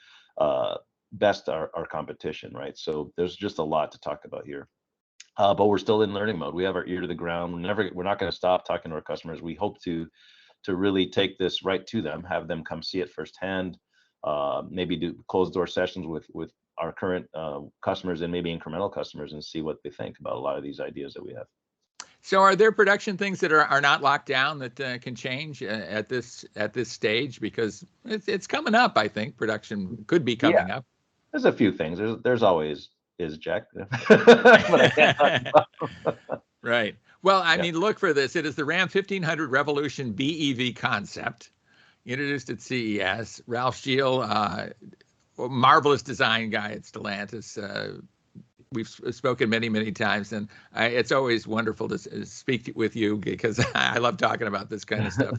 [SPEAKER 3] best our competition, right? So there's just a lot to talk about here. But we're still in learning mode. We have our ear to the ground. We're not going to stop talking to our customers. We hope to really take this right to them, have them come see it firsthand, maybe do closed door sessions with our current customers and maybe incremental customers and see what they think about a lot of these ideas that we have.
[SPEAKER 1] So are there production things that are not locked down that can change at this stage? Because it's coming up, I think. Production could be coming up.
[SPEAKER 3] There's a few things. There's always is, Jack. But I can't talk about.
[SPEAKER 1] Right. Well, I mean, look for this. It is the Ram 1500 Revolution BEV Concept, introduced at CES. Ralph Gilles, marvelous design guy at Stellantis. We've spoken many times, and it's always wonderful to speak with you because I love talking about this kind of stuff,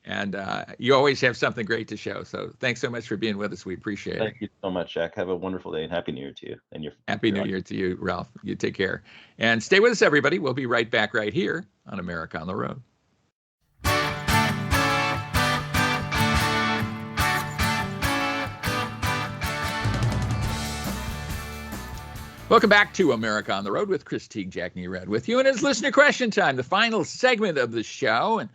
[SPEAKER 1] and you always have something great to show. So thanks so much for being with us. We appreciate it.
[SPEAKER 3] Thank you so much, Jack. Have a wonderful day and Happy New Year to you and your
[SPEAKER 1] Happy New Year to you, Ralph. You take care. And stay with us, everybody. We'll be right back right here on America on the Road. Welcome back to America on the Road with Chris Teague, Jack Nerad with you. And it's listener question time, the final segment of the show. And,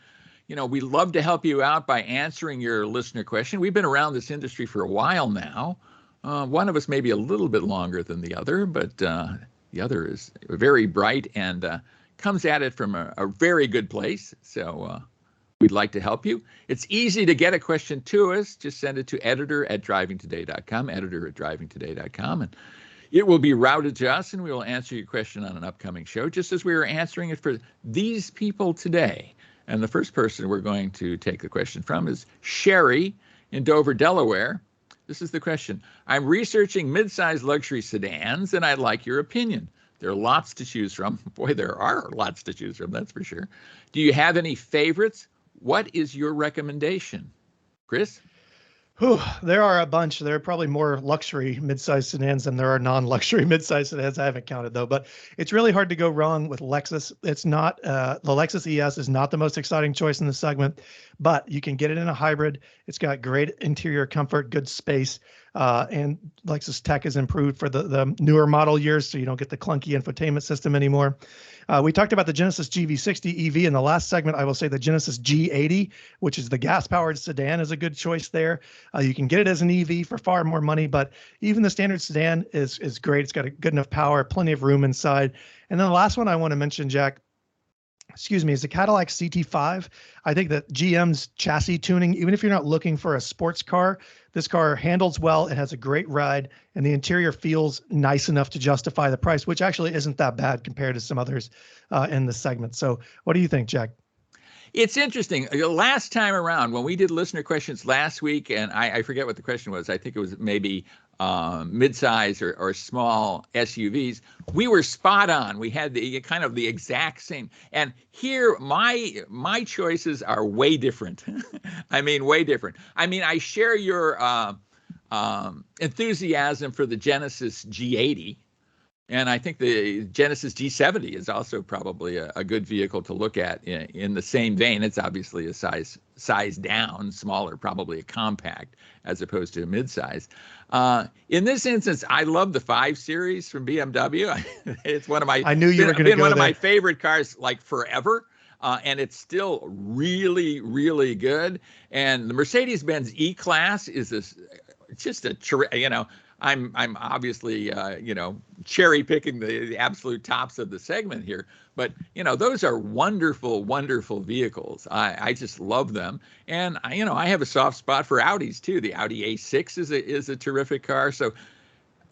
[SPEAKER 1] we love to help you out by answering your listener question. We've been around this industry for a while now. One of us may be a little bit longer than the other, but the other is very bright and comes at it from a very good place. So we'd like to help you. It's easy to get a question to us. Just send it to editor@drivingtoday.com, editor@drivingtoday.com. And it will be routed to us, and we will answer your question on an upcoming show, just as we were answering it for these people today. And the first person we're going to take the question from is Sherry in Dover, Delaware. This is the question. I'm researching mid-sized luxury sedans, and I'd like your opinion. There are lots to choose from. Boy, there are lots to choose from, that's for sure. Do you have any favorites? What is your recommendation? Chris?
[SPEAKER 2] There are a bunch. There are probably more luxury mid-sized sedans than there are non-luxury mid-sized sedans. I haven't counted though, but it's really hard to go wrong with Lexus. It's not, the Lexus ES is not the most exciting choice in the segment, but you can get it in a hybrid. It's got great interior comfort, good space, and Lexus tech is improved for the newer model years, so you don't get the clunky infotainment system anymore. We talked about the Genesis GV60 EV in the last segment. I will say the Genesis G80, which is the gas-powered sedan, is a good choice there. You can get it as an EV for far more money, but even the standard sedan is great. It's got a good enough power, plenty of room inside. And then the last one I want to mention, Jack, excuse me, is the Cadillac CT5. I think that GM's chassis tuning, even if you're not looking for a sports car, this car handles well. It has a great ride, and the interior feels nice enough to justify the price, which actually isn't that bad compared to some others in the segment. So what do you think, Jack?
[SPEAKER 1] It's interesting. Last time around, when we did listener questions last week, and I forget what the question was, I think it was maybe midsize or small SUVs, we were spot on. We had the kind of the exact same. And here, my choices are way different. I mean, way different. I mean, I share your enthusiasm for the Genesis G80. And I think the Genesis G70 is also probably a good vehicle to look at in the same vein. It's obviously a size down, smaller, probably a compact as opposed to a midsize. In this instance, I love the 5 Series from BMW. It's one of my
[SPEAKER 2] I knew you were going to go
[SPEAKER 1] one of
[SPEAKER 2] there.
[SPEAKER 1] my favorite cars like forever. And it's still really, really good. And the Mercedes-Benz E-Class is just a I'm obviously cherry picking the absolute tops of the segment here, but those are wonderful, wonderful vehicles. I just love them, and I have a soft spot for Audis too. The Audi A6 is a terrific car. So,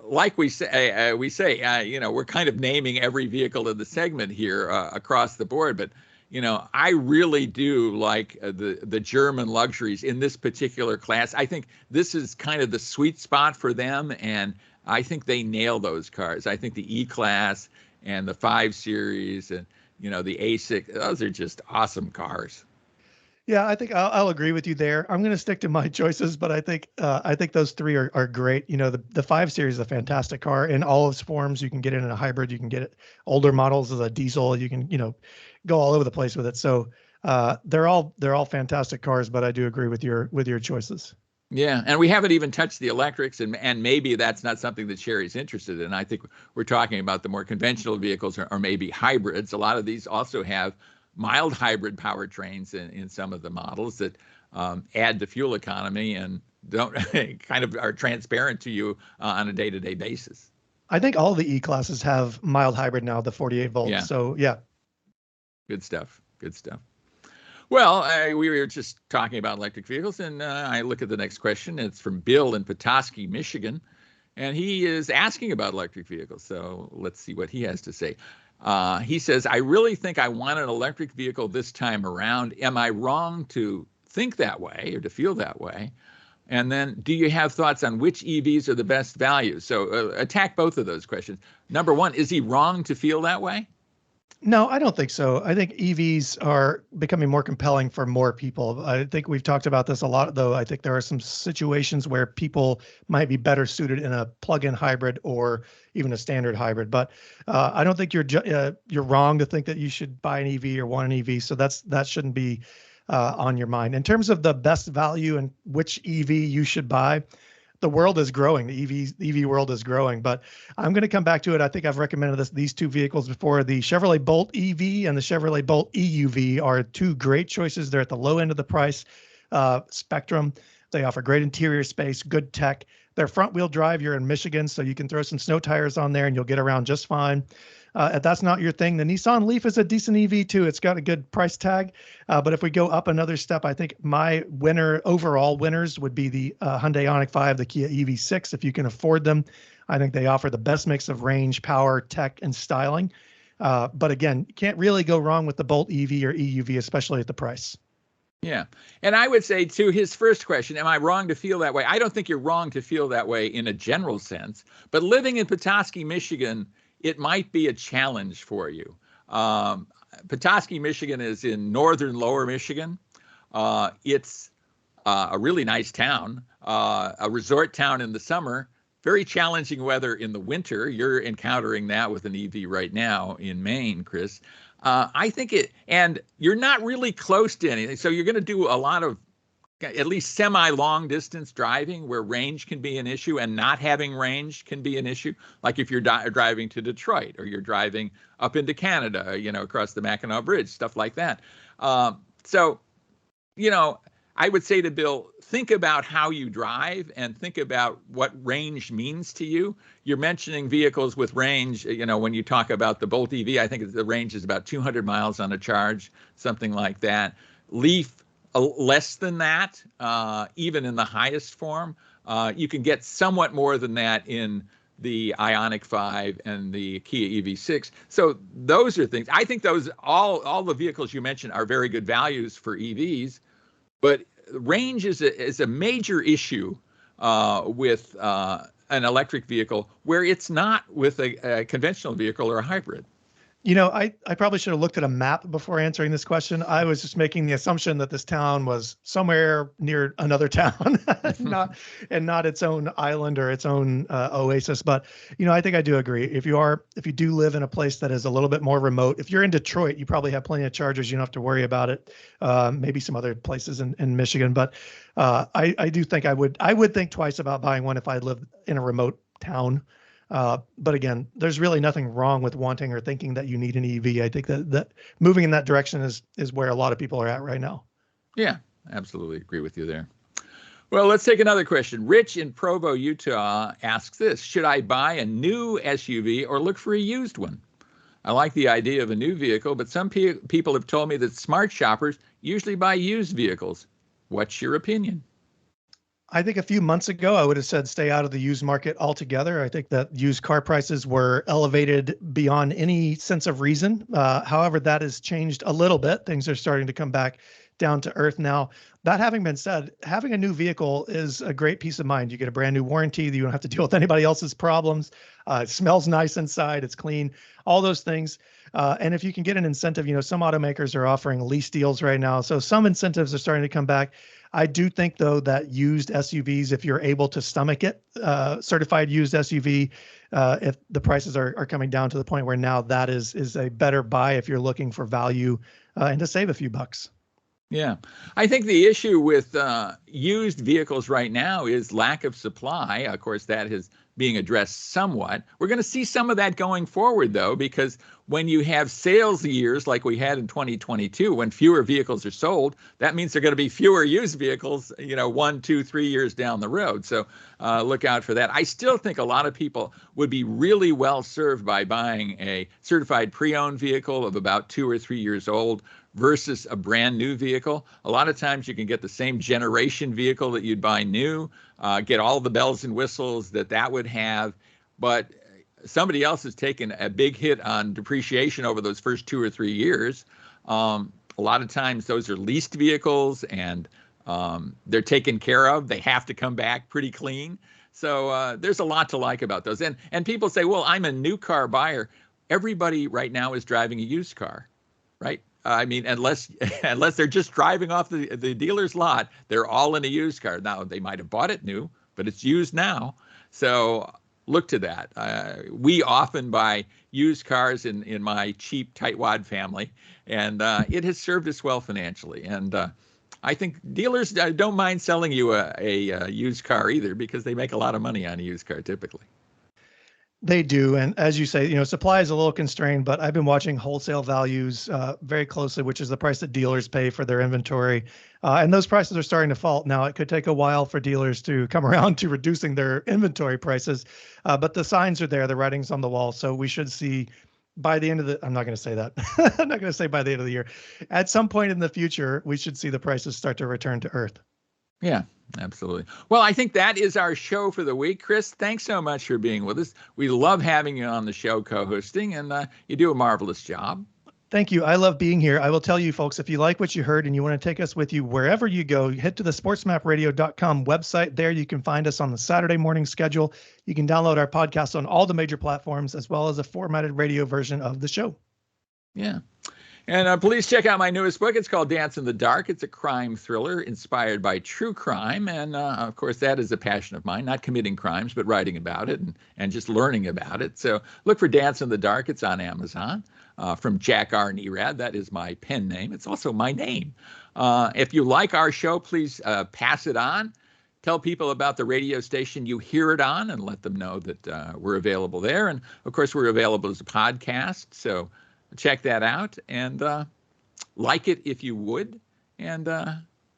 [SPEAKER 1] like we say, we're kind of naming every vehicle in the segment here across the board, but. I really do like the German luxuries in this particular class. I think this is kind of the sweet spot for them, and I think they nail those cars. I think the E-Class and the 5 Series and, the A6, those are just awesome cars.
[SPEAKER 2] Yeah, I think I'll agree with you there. I'm going to stick to my choices, but I think those three are great. The 5 Series is a fantastic car in all its forms. You can get it in a hybrid. You can get it older models as a diesel. You can go all over the place with it. So they're all fantastic cars. But I do agree with your choices.
[SPEAKER 1] Yeah, and we haven't even touched the electrics, and maybe that's not something that Sherry's interested in. I think we're talking about the more conventional vehicles or maybe hybrids. A lot of these also have mild hybrid powertrains in some of the models that add to fuel economy and don't kind of are transparent to you on a day-to-day basis.
[SPEAKER 2] I think all the E-classes have mild hybrid now, the 48 volts.
[SPEAKER 1] Yeah.
[SPEAKER 2] So yeah.
[SPEAKER 1] Good stuff. Good stuff. Well, we were just talking about electric vehicles, and I look at the next question. It's from Bill in Petoskey, Michigan, and he is asking about electric vehicles. So let's see what he has to say. He says, I really think I want an electric vehicle this time around. Am I wrong to think that way or to feel that way? And then do you have thoughts on which EVs are the best value? So attack both of those questions. Number one, is he wrong to feel that way?
[SPEAKER 2] No, I don't think so. I think EVs are becoming more compelling for more people. I think we've talked about this a lot, though. I think there are some situations where people might be better suited in a plug-in hybrid or even a standard hybrid. But I don't think you're wrong to think that you should buy an EV or want an EV. So that shouldn't be on your mind. In terms of the best value and which EV you should buy, the world is growing. The EV world is growing, but I'm going to come back to it. I think I've recommended these two vehicles before. The Chevrolet Bolt EV and the Chevrolet Bolt EUV are two great choices. They're at the low end of the price spectrum. They offer great interior space, good tech. They're front wheel drive. You're in Michigan, so you can throw some snow tires on there and you'll get around just fine. If that's not your thing, the Nissan Leaf is a decent EV too. It's got a good price tag. But if we go up another step, I think my overall winners would be the Hyundai Ioniq 5, the Kia EV6. If you can afford them, I think they offer the best mix of range, power, tech, and styling. But again, you can't really go wrong with the Bolt EV or EUV, especially at the price.
[SPEAKER 1] Yeah. And I would say to his first question, am I wrong to feel that way? I don't think you're wrong to feel that way in a general sense. But living in Petoskey, Michigan, it might be a challenge for you. Petoskey, Michigan is in northern lower Michigan. It's a really nice town, a resort town in the summer, very challenging weather in the winter. You're encountering that with an EV right now in Maine, Chris. I think and you're not really close to anything. So you're going to do a lot of at least semi-long distance driving where range can be an issue, and not having range can be an issue. Like if you're driving to Detroit or you're driving up into Canada, across the Mackinac Bridge, stuff like that. So, I would say to Bill, think about how you drive and think about what range means to you. You're mentioning vehicles with range. When you talk about the Bolt EV, I think the range is about 200 miles on a charge, something like that. Leaf, less than that, even in the highest form. You can get somewhat more than that in the Ioniq 5 and the Kia EV6. So those are things. I think those all the vehicles you mentioned are very good values for EVs. But range is a major issue with an electric vehicle where it's not with a conventional vehicle or a hybrid.
[SPEAKER 2] I probably should have looked at a map before answering this question. I was just making the assumption that this town was somewhere near another town, not its own island or its own oasis. But I think I do agree. If you do live in a place that is a little bit more remote, if you're in Detroit, you probably have plenty of chargers. You don't have to worry about it. Maybe some other places in Michigan, but I do think I would think twice about buying one if I lived in a remote town. But again, there's really nothing wrong with wanting or thinking that you need an EV. I think that moving in that direction is where a lot of people are at right now.
[SPEAKER 1] Yeah, absolutely agree with you there. Well, let's take another question. Rich in Provo, Utah asks this: should I buy a new SUV or look for a used one? I like the idea of a new vehicle, but some people have told me that smart shoppers usually buy used vehicles. What's your opinion?
[SPEAKER 2] I think a few months ago, I would have said stay out of the used market altogether. I think that used car prices were elevated beyond any sense of reason. However, that has changed a little bit. Things are starting to come back down to earth now. That having been said, having a new vehicle is a great peace of mind. You get a brand new warranty. You don't have to deal with anybody else's problems. It smells nice inside. It's clean, all those things. And if you can get an incentive, some automakers are offering lease deals right now. So some incentives are starting to come back. I do think, though, that used SUVs, if you're able to stomach it, certified used SUV, if the prices are coming down to the point where now that is a better buy if you're looking for value and to save a few bucks.
[SPEAKER 1] Yeah, I think the issue with used vehicles right now is lack of supply. Of course, that is being addressed somewhat. We're going to see some of that going forward, though, because when you have sales years like we had in 2022, when fewer vehicles are sold, that means there are going to be fewer used vehicles, 1, 2, 3 years down the road. So look out for that. I still think a lot of people would be really well served by buying a certified pre-owned vehicle of about 2 or 3 years old versus a brand new vehicle. A lot of times you can get the same generation vehicle that you'd buy new, get all the bells and whistles that would have, but somebody else has taken a big hit on depreciation over those first 2 or 3 years. A lot of times those are leased vehicles and they're taken care of. They have to come back pretty clean. So there's a lot to like about those. And people say, well, I'm a new car buyer. Everybody right now is driving a used car, right? I mean, unless they're just driving off the dealer's lot, they're all in a used car. Now, they might have bought it new, but it's used now. So look to that. We often buy used cars in my cheap tightwad family, and it has served us well financially. And I think dealers don't mind selling you a used car either, because they make a lot of money on a used car typically.
[SPEAKER 2] They do. And as you say, supply is a little constrained, but I've been watching wholesale values very closely, which is the price that dealers pay for their inventory. And those prices are starting to fall. Now, it could take a while for dealers to come around to reducing their inventory prices, but the signs are there, the writing's on the wall. So we should see by the end of I'm not going to say that. I'm not going to say by the end of the year. At some point in the future, we should see the prices start to return to earth.
[SPEAKER 1] Yeah, absolutely. Well, I think that is our show for the week. Chris, thanks so much for being with us. We love having you on the show co-hosting, and you do a marvelous job.
[SPEAKER 2] Thank you. I love being here. I will tell you, folks, if you like what you heard and you want to take us with you wherever you go, head to the sportsmapradio.com website. There you can find us on the Saturday morning schedule. You can download our podcast on all the major platforms, as well as a formatted radio version of the show.
[SPEAKER 1] Yeah. And please check out my newest book. It's called Dance in the Dark. It's a crime thriller inspired by true crime. And of course, that is a passion of mine, not committing crimes, but writing about it and just learning about it. So look for Dance in the Dark. It's on Amazon from Jack Nerad. That is my pen name. It's also my name. If you like our show, please pass it on. Tell people about the radio station you hear it on and let them know that we're available there. And of course, we're available as a podcast. So check that out and like it if you would. And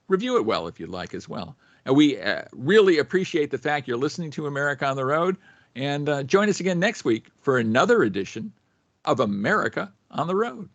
[SPEAKER 1] review it well if you'd like as well. And we really appreciate the fact you're listening to America on the Road. And join us again next week for another edition of America on the Road.